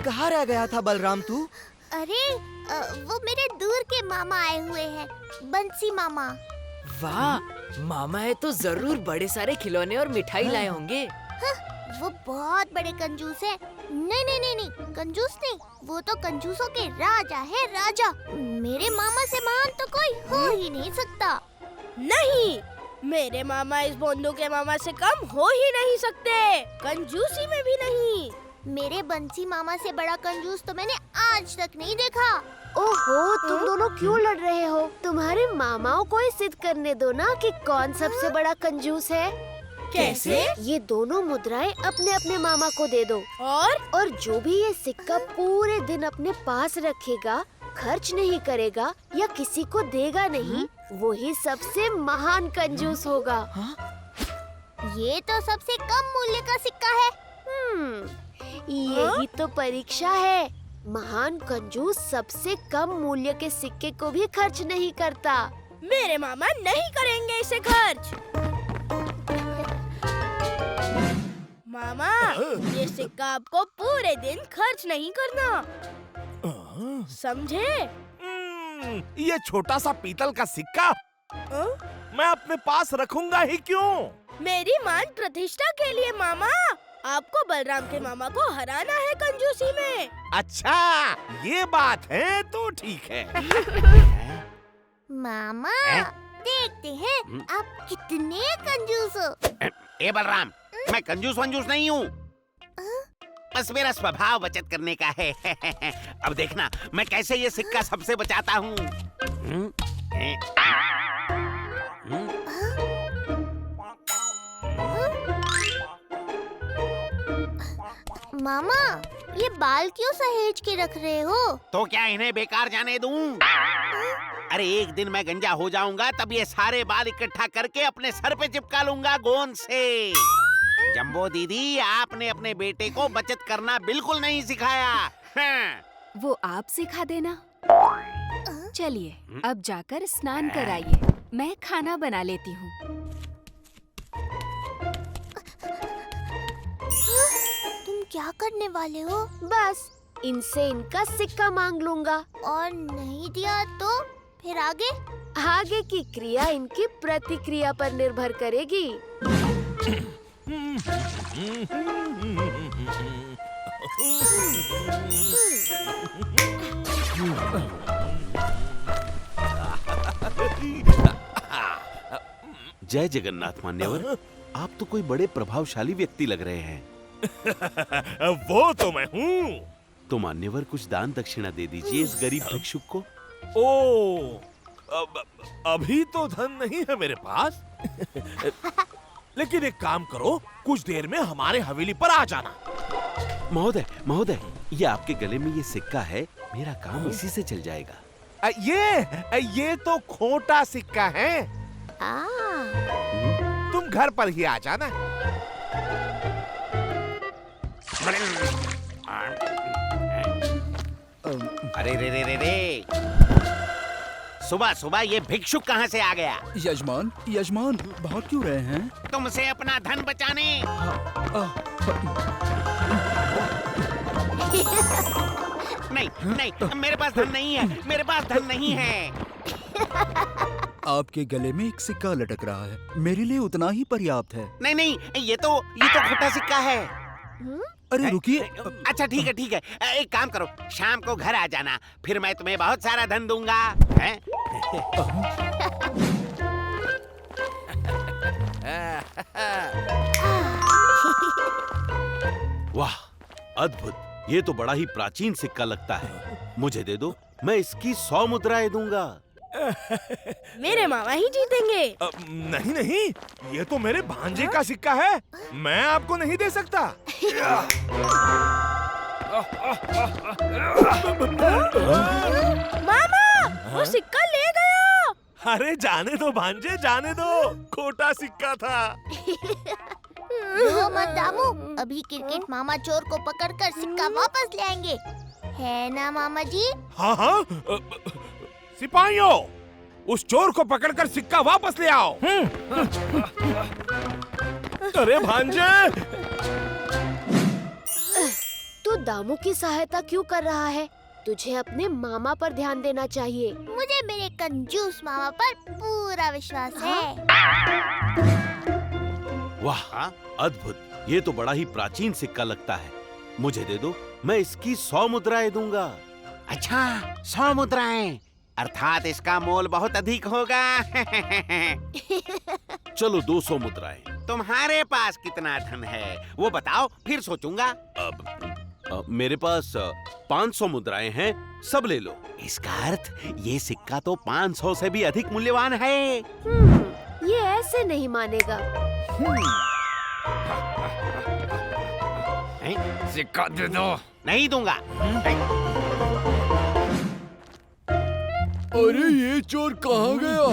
कहाँ रह गया था बलराम तू? अरे वो मेरे दूर के मामा आए हुए हैं, बंसी मामा। वाह, मामा है तो जरूर बड़े सारे खिलौने और मिठाई लाए होंगे। वो बहुत बड़े कंजूस है। नहीं नहीं नहीं नहीं, कंजूस नहीं, वो तो कंजूसों के राजा है, राजा। मेरे मामा से महान तो कोई हो ही नहीं सकता। नहीं, मेरे मामा इस बोंदू के मामा से कम हो ही नहीं सकते, कंजूसी में भी नहीं। मेरे बंसी मामा से बड़ा कंजूस तो मैंने आज तक नहीं देखा। ओहो, तुम दोनों क्यों लड़ रहे हो? तुम्हारे मामाओं को ही सिद्ध करने दो ना कि कौन सबसे बड़ा कंजूस है। कैसे? ये दोनों मुद्राएं अपने अपने मामा को दे दो, और जो भी ये सिक्का पूरे दिन अपने पास रखेगा, खर्च नहीं करेगा या किसी को देगा नहीं, वही सबसे महान कंजूस होगा। ये तो सबसे कम मूल्य का सिक्का है। यही तो परीक्षा है। महान कंजूस सबसे कम मूल्य के सिक्के को भी खर्च नहीं करता। मेरे मामा नहीं करेंगे इसे खर्च। मामा, ये सिक्का आपको पूरे दिन खर्च नहीं करना, समझे? ये छोटा सा पीतल का सिक्का मैं अपने पास रखूंगा ही क्यों? मेरी मान प्रतिष्ठा के लिए मामा। आपको बलराम के मामा को हराना है कंजूसी में। अच्छा, ये बात है तो ठीक है। मामा, देखते हैं आप कितने कंजूस हो। ए बलराम, मैं कंजूस वंजूस नहीं हूँ, बस मेरा स्वभाव बचत करने का है। अब देखना मैं कैसे ये सिक्का सबसे बचाता हूँ। मामा, ये बाल क्यों सहेज के रख रहे हो? तो क्या इन्हें बेकार जाने दूं? अरे एक दिन मैं गंजा हो जाऊंगा, तब ये सारे बाल इकट्ठा करके अपने सर पे चिपका लूंगा गोंद से। जंबो दीदी, आपने अपने बेटे को बचत करना बिल्कुल नहीं सिखाया। हाँ। वो आप सिखा देना। चलिए, अब जाकर स्नान कराइए, मैं खाना बना लेती हूँ। तुम क्या करने वाले हो? बस इनसे इनका सिक्का मांग लूंगा। और नहीं दिया तो फिर आगे? आगे की क्रिया इनकी प्रतिक्रिया पर निर्भर करेगी। जय जगन्नाथ मान्यवर, आप तो कोई बड़े प्रभावशाली व्यक्ति लग रहे हैं। वो तो मैं हूँ। तो मान्यवर कुछ दान दक्षिणा दे दीजिए इस गरीब भिक्षुक को। ओ, अभी तो धन नहीं है मेरे पास। लेकिन एक काम करो, कुछ देर में हमारे हवेली पर आ जाना। महोदय, महोदय, ये आपके गले में ये सिक्का है, मेरा काम इसी से चल जाएगा। ये तो खोटा सिक्का है। तुम घर पर ही आ जाना। अरे रे रे रे रे, सुबह सुबह ये भिक्षुक कहाँ से आ गया? यजमान, यजमान, भाग क्यों रहे हैं? तुमसे अपना धन बचाने। नहीं नहीं, मेरे पास धन नहीं है, मेरे पास धन नहीं है। आपके गले में एक सिक्का लटक रहा है, मेरे लिए उतना ही पर्याप्त है। नहीं नहीं, ये तो खोटा सिक्का है। अरे रुकिए। अच्छा ठीक है ठीक है, एक काम करो, शाम को घर आ जाना, फिर मैं तुम्हें बहुत सारा धन दूंगा। हैं? वाह, अद्भुत, ये तो बड़ा ही प्राचीन सिक्का लगता है। मुझे दे दो, मैं इसकी 100 मुद्राएं दूंगा। मेरे मामा ही जीतेंगे। नहीं नहीं, ये तो मेरे भांजे का सिक्का है, मैं आपको नहीं दे सकता। मामा, वो सिक्का ले गया। अरे जाने दो भांजे, जाने दो, खोटा सिक्का था। रो मत दामू, अभी क्रिकेट मामा चोर को पकड़कर सिक्का वापस ले आएंगे, है ना मामा जी? हाँ हाँ, सिपाहियों, उस चोर को पकड़कर सिक्का वापस ले आओ। अरे भांजे, तू दामू की सहायता क्यों कर रहा है? तुझे अपने मामा पर ध्यान देना चाहिए। मुझे मेरे कंजूस मामा पर पूरा विश्वास है। वाह, अद्भुत। ये तो बड़ा ही प्राचीन सिक्का लगता है। मुझे दे दो, मैं इसकी 100 मुद्राएं दूंगा। अच्छा, 100 मुद्राएं, अर्थात इसका मोल बहुत अधिक होगा। चलो 200 मुद्राएं। तुम्हारे पास कितना धन है वो बताओ, फिर सोचूंगा। अब मेरे पास 500 मुद्राएं हैं, सब ले लो। इसका अर्थ ये सिक्का तो 500 से भी अधिक मूल्यवान है। ये ऐसे नहीं मानेगा। सिक्का दे दो। नहीं दूंगा। अरे ये चोर कहाँ गया?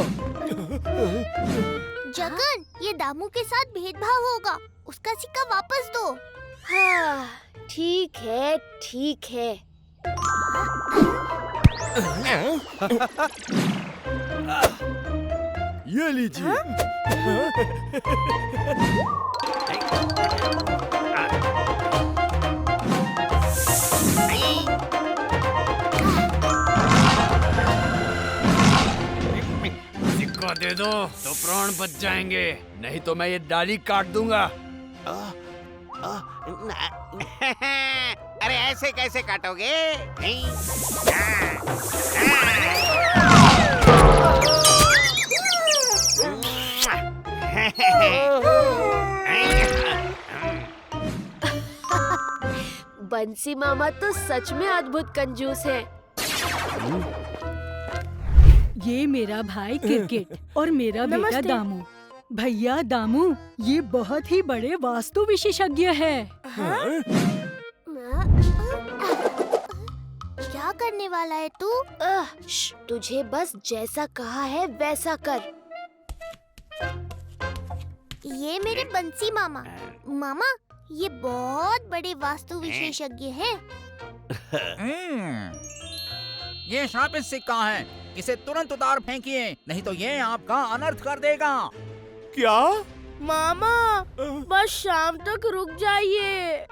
जगन, ये दामू के साथ भेदभाव होगा। उसका सिक्का वापस दो। हाँ, ठीक है, ठीक है। ये लीजिए। सिक्का दे दो तो प्राण बच जाएंगे, नहीं तो मैं ये डाली काट दूंगा। अरे ऐसे कैसे काटोगे? बंसी मामा तो सच में अद्भुत कंजूस है। ये मेरा भाई क्रिकेट और मेरा बेटा दामू। भैया दामू, ये बहुत ही बड़े वास्तु विशेषज्ञ है। क्या करने वाला है तू? तुझे बस जैसा कहा है वैसा कर। ये मेरे बंसी मामा। मामा, ये बहुत बड़े वास्तु विशेषज्ञ हैं। ये शापित सिक्का है, इसे तुरंत उतार फेंकिए, नहीं तो ये आपका अनर्थ कर देगा। क्या? मामा, बस शाम तक रुक जाइए।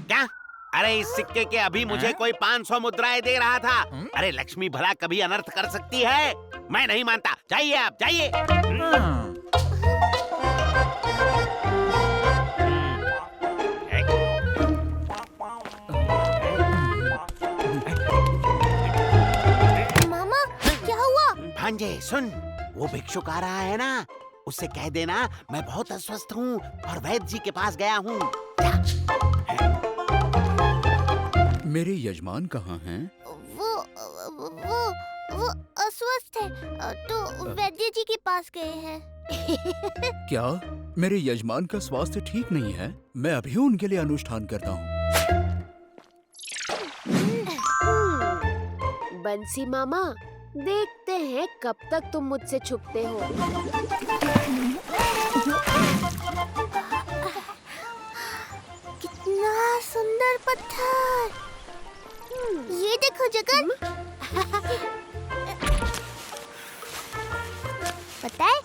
क्या? अरे इस सिक्के के अभी मुझे कोई 500 मुद्राएं दे रहा था। अरे लक्ष्मी भला कभी अनर्थ कर सकती है? मैं नहीं मानता। जाइए आप, जाइए। मामा, क्या हुआ? भांजे सुन, वो भिक्षुक आ रहा है ना, उससे कह देना मैं बहुत अस्वस्थ हूँ और वैद्य जी के पास गया हूँ। मेरे यजमान कहाँ हैं? वो अस्वस्थ है, तो वैद्य जी के पास गए हैं। क्या मेरे यजमान का स्वास्थ्य ठीक नहीं है? मैं अभी उनके लिए अनुष्ठान करता हूँ। बंसी मामा, देखते हैं कब तक तुम मुझसे छुपते हो। कितना सुंदर पत्थर। ये देखो जगन। पता है,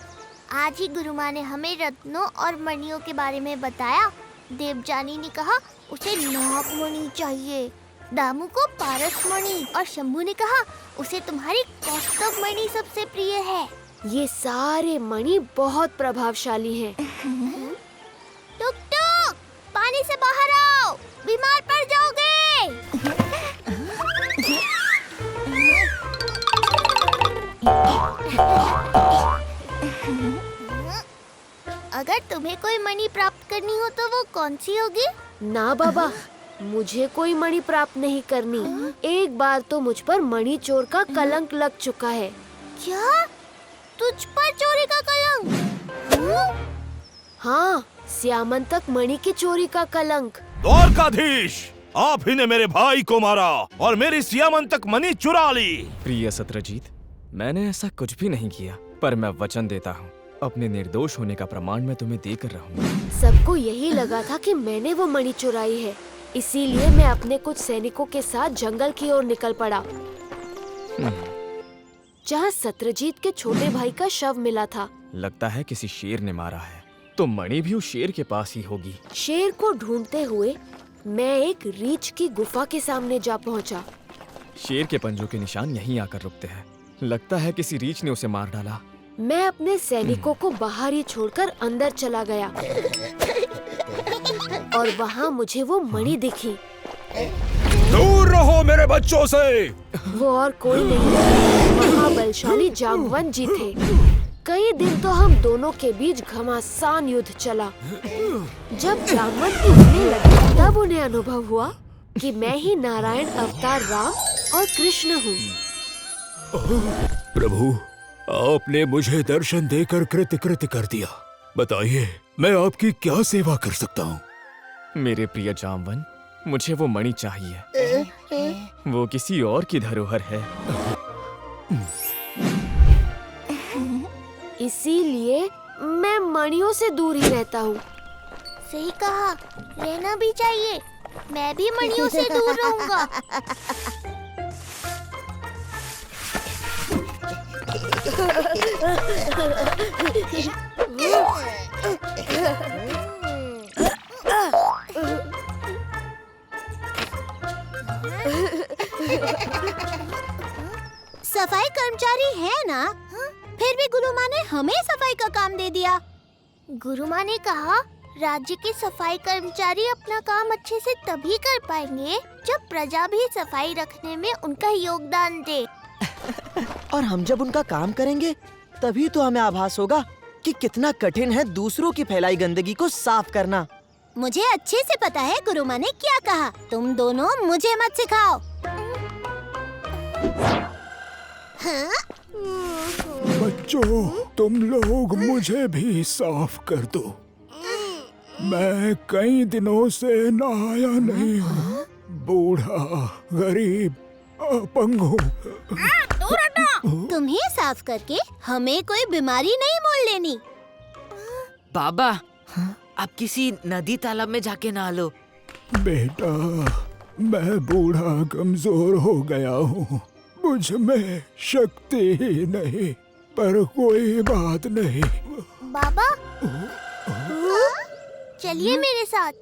आज ही गुरु माँ ने हमें रत्नों और मणियों के बारे में बताया। देवजानी ने कहा उसे नाग मणि चाहिए, दामू को पारस मणि और शंभू ने कहा उसे तुम्हारी कौस्तुभ मणि सबसे प्रिय है। ये सारे मणि बहुत प्रभावशाली हैं। टुक टुक, पानी से बाहर आओ, बीमार पड़ जाओगे। अगर तुम्हें कोई मणि प्राप्त करनी हो तो वो कौन सी होगी? ना बाबा, मुझे कोई मणि प्राप्त नहीं करनी। एक बार तो मुझ पर मणि चोर का कलंक लग चुका है। क्या? तुझ पर चोरी का कलंक? हाँ, श्यामंतक मणि की चोरी का कलंक। द्वारकाधीश, आप ही ने मेरे भाई को मारा और मेरी श्यामंतक मणि चुरा ली। प्रिय सत्रजीत, मैंने ऐसा कुछ भी नहीं किया, पर मैं वचन देता हूँ अपने निर्दोष होने का प्रमाण मैं तुम्हें देकर रहूंगा। सबको यही लगा था कि मैंने वो मणि चुराई है, इसीलिए मैं अपने कुछ सैनिकों के साथ जंगल की ओर निकल पड़ा। जहाँ सत्यजीत के छोटे भाई का शव मिला था। लगता है किसी शेर ने मारा है, तो मणि भी उस शेर के पास ही होगी। शेर को ढूंढते हुए मैं एक रीछ की गुफा के सामने जा पहुंचा। शेर के पंजों के निशान यहीं आकर रुकते हैं। लगता है किसी रीछ ने उसे मार डाला। मैं अपने सैनिकों को बाहर ही छोड़कर अंदर चला गया और वहाँ मुझे वो मणि दिखी। दूर रहो मेरे बच्चों से। वो और कोई नहीं, महाबलशाली जामवंत जी थे। कई दिन तो हम दोनों के बीच घमासान युद्ध चला। जब जामवंत टूटने लगे तब उन्हें अनुभव हुआ कि मैं ही नारायण अवतार राम और कृष्ण हूँ। प्रभु, आपने मुझे दर्शन देकर कृतकृत्य कर दिया। बताइए, मैं आपकी क्या सेवा कर सकता हूँ? मेरे प्रिय जामवंत, मुझे वो मणि चाहिए। वो किसी और की धरोहर है। इसीलिए मैं मणियों से दूर ही रहता हूँ। सही कहा, रहना भी चाहिए। मैं भी मणियों से दूर रहूंगा। सफाई कर्मचारी है ना? फिर भी गुरु माँ ने हमें सफाई का काम दे दिया। गुरु माँ ने कहा राज्य के सफाई कर्मचारी अपना काम अच्छे से तभी कर पाएंगे जब प्रजा भी सफाई रखने में उनका योगदान दे। और हम जब उनका काम करेंगे तभी तो हमें आभास होगा कि कितना कठिन है दूसरों की फैलाई गंदगी को साफ करना। मुझे अच्छे से पता है गुरु माँ ने क्या कहा। तुम दोनों मुझे मत सिखाओ। हाँ? बच्चों, तुम लोग मुझे भी साफ कर दो। मैं कई दिनों से नहाया नहीं हूँ। बूढ़ा, गरीब, अपंग हूँ। तुम्हें साफ करके हमें कोई बीमारी नहीं मोल लेनी। बाबा, आप किसी नदी तालाब में जाके नहा लो। बेटा, मैं बूढ़ा कमजोर हो गया हूँ। मुझ में शक्ति ही नहीं, पर कोई बात नहीं। बाबा, चलिए मेरे साथ।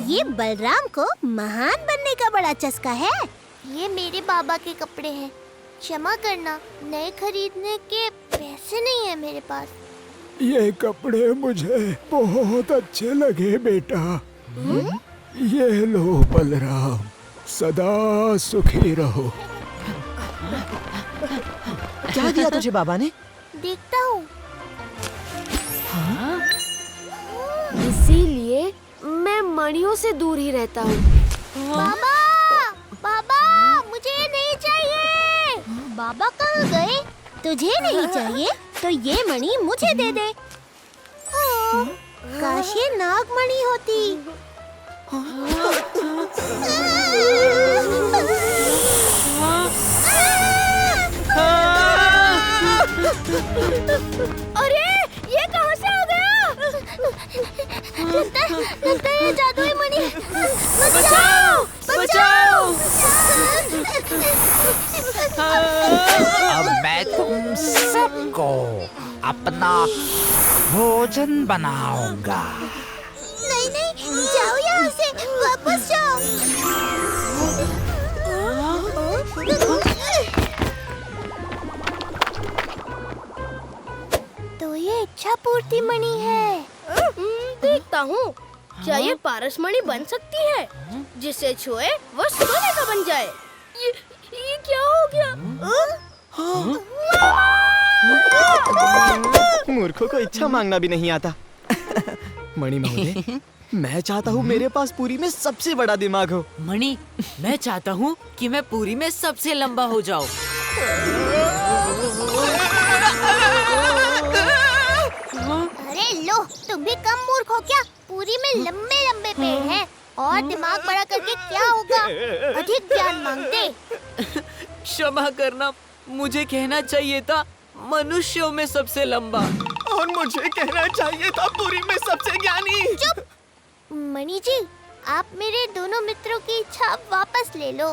ये बलराम को महान बनने का बड़ा चस्का है। ये मेरे बाबा के कपड़े हैं। क्षमा करना, नए खरीदने के पैसे नहीं है मेरे पास। ये कपड़े मुझे बहुत अच्छे लगे बेटा। ये लो बलराम, सदा सुखी रहो। क्या दिया तुझे बाबा ने? देखता हूँ। इसीलिए मैं मणियों से दूर ही रहता हूँ। बाबा, बाबा, मुझे ये नहीं चाहिए। बाबा कहाँ गए? तुझे नहीं चाहिए तो ये मणि मुझे दे दे। काश ये नागमणि होती। अरे, ये कहाँ से आ गया? लगता है ये जादुई मणि। बचाओ! बचाओ! अब मैं तुम सबको अपना भोजन बनाऊंगा। नहीं नहीं, जाओ यहाँ से, वापस जाओ। तो ये इच्छा पूर्ति मणि है। देखता हूँ, क्या ये पारसमणि बन सकती है? जिसे छुए वो सोने का बन जाए। ये क्या हो गया? मूर्खों को इच्छा मांगना भी नहीं आता। मणि महोदय, मैं चाहता हूँ मेरे पास पुरी में सबसे बड़ा दिमाग हो। मणि, मैं चाहता हूँ कि मैं पुरी में सबसे लंबा हो जाऊँ। अरे लो, तुम भी कम मूर्ख हो क्या? पूरी में लंबे लंबे पेड़ हैं और दिमाग बड़ा करके क्या होगा? अधिक ज्ञान मांगते। क्षमा करना, मुझे कहना चाहिए था मनुष्यों में सबसे लंबा। और मुझे कहना चाहिए था पुरी में सबसे ज्ञानी। चुप! मणि जी, आप मेरे दोनों मित्रों की इच्छा वापस ले लो।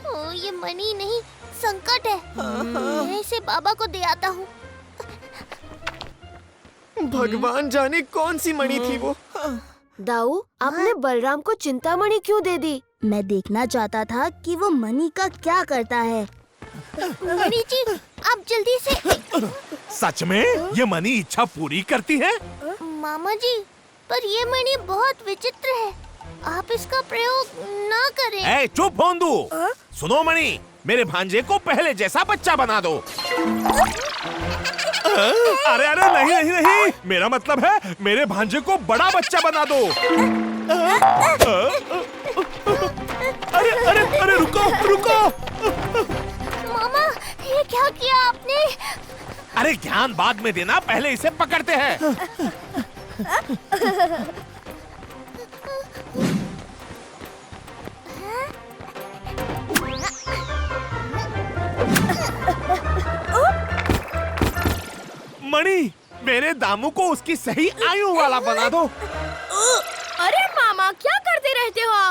ओ, ये मणि नहीं, संकट है। मैं इसे बाबा को दे आता हूँ। भगवान जाने कौन सी मणि थी वो। दाऊ, आपने बलराम को चिंतामणि क्यों दे दी? मैं देखना चाहता था कि वो मणि का क्या करता है। मणि जी, आप जल्दी से। सच में ये मणि इच्छा पूरी करती है? मामा जी, पर ये मणि बहुत विचित्र है। आप इसका प्रयोग ना करें। ए, चुप भोंदू। सुनो मणि, मेरे भांजे को पहले जैसा बच्चा बना दो। अरे अरे नहीं नहीं नहीं, मेरा मतलब है मेरे भांजे को बड़ा बच्चा बना दो। अरे अरे अरे रुको रुको। मामा, ये क्या किया आपने? अरे ज्ञान बाद में देना, पहले इसे पकड़ते हैं। मणि, मेरे दामू को उसकी सही आयु वाला बना दो। अरे मामा, क्या करते रहते हो आप?